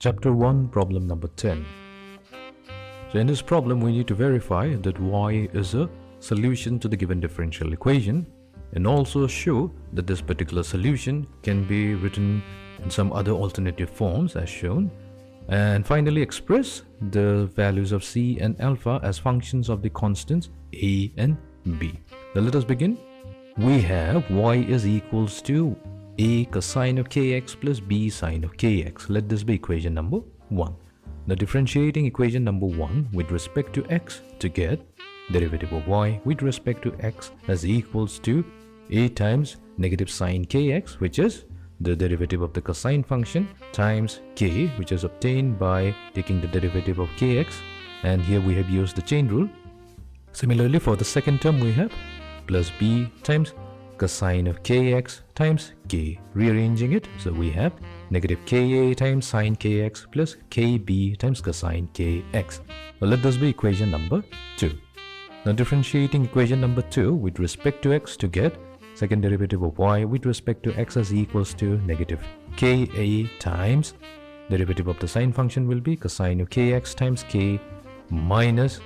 Chapter 1, problem number 10. So in this problem, we need to verify that y is a solution to the given differential equation and also show that this particular solution can be written in some other alternative forms as shown, and finally express the values of c and alpha as functions of the constants a and b. Now let us begin. We have y is equals to a cosine of kx plus b sine of kx. Let this be equation number 1. Now differentiating equation number 1 with respect to x to get derivative of y with respect to x as equals to a times negative sine kx, which is the derivative of the cosine function, times k, which is obtained by taking the derivative of kx, and here we have used the chain rule. Similarly, for the second term we have plus b times cosine of kx times k. Rearranging it, so we have negative ka times sine kx plus kb times cosine kx. Well, let this be equation number 2. Now differentiating equation number 2 with respect to x to get second derivative of y with respect to x is equals to negative ka times derivative of the sine function will be cosine of kx times k minus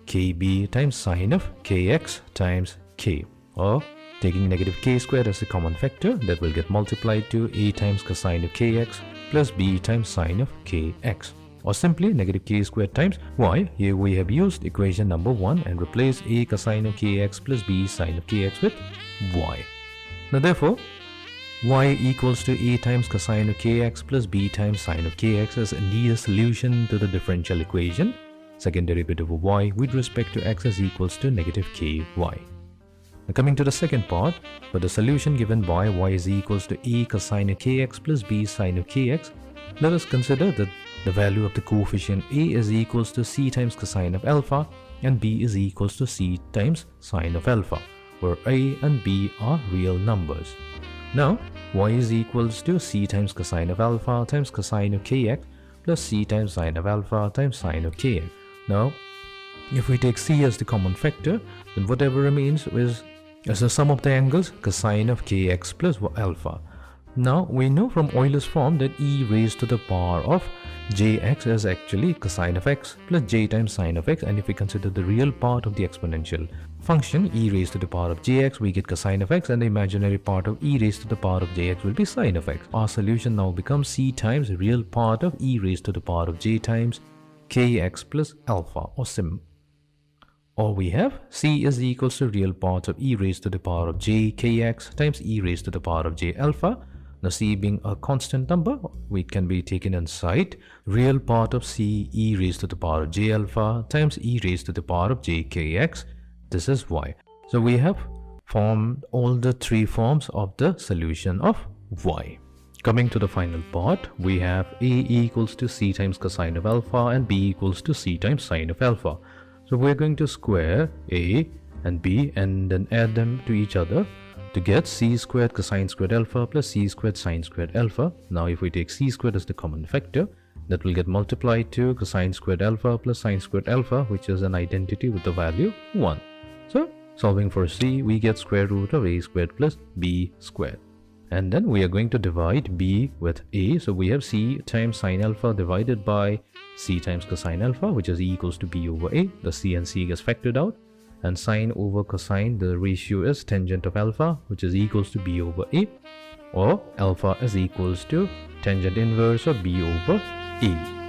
kb times sine of kx times k, or taking negative k squared as a common factor, that will get multiplied to a times cosine of kx plus b times sine of kx, or simply negative k squared times y. Here we have used equation number 1 and replaced a cosine of kx plus b sine of kx with y. Now therefore, y equals to a times cosine of kx plus b times sine of kx is indeed a solution to the differential equation. Second derivative of y with respect to x is equals to negative ky. Now coming to the second part, for the solution given by y is equals to a cosine of kx plus b sine of kx, let us consider that the value of the coefficient a is equals to c times cosine of alpha and b is equals to c times sine of alpha, where a and b are real numbers. Now y is equals to c times cosine of alpha times cosine of kx plus c times sine of alpha times sine of kx. Now if we take c as the common factor, then whatever remains is the sum of the angles cosine of kx plus alpha. Now we know from Euler's form that e raised to the power of jx is actually cosine of x plus j times sine of x, and if we consider the real part of the exponential function e raised to the power of jx, we get cosine of x, and the imaginary part of e raised to the power of jx will be sine of x. Our solution now becomes c times the real part of e raised to the power of j times kx plus alpha, or we have c is equals to real part of e raised to the power of j kx times e raised to the power of j alpha. Now c being a constant number, it can be taken inside real part of c e raised to the power of j alpha times e raised to the power of j kx. This is y. So we have formed all the three forms of the solution of y. Coming to the final part, we have a equals to c times cosine of alpha and b equals to c times sine of alpha. So we're going to square a and b and then add them to each other to get c squared cosine squared alpha plus c squared sine squared alpha. Now if we take c squared as the common factor, that will get multiplied to cosine squared alpha plus sine squared alpha, which is an identity with the value 1. So solving for c, we get square root of a squared plus b squared. And then we are going to divide b with a, so we have c times sine alpha divided by c times cosine alpha, which is equals to b over a. The c and c gets factored out, and sine over cosine, the ratio is tangent of alpha, which is equals to b over a, or alpha is equals to tangent inverse of b over a.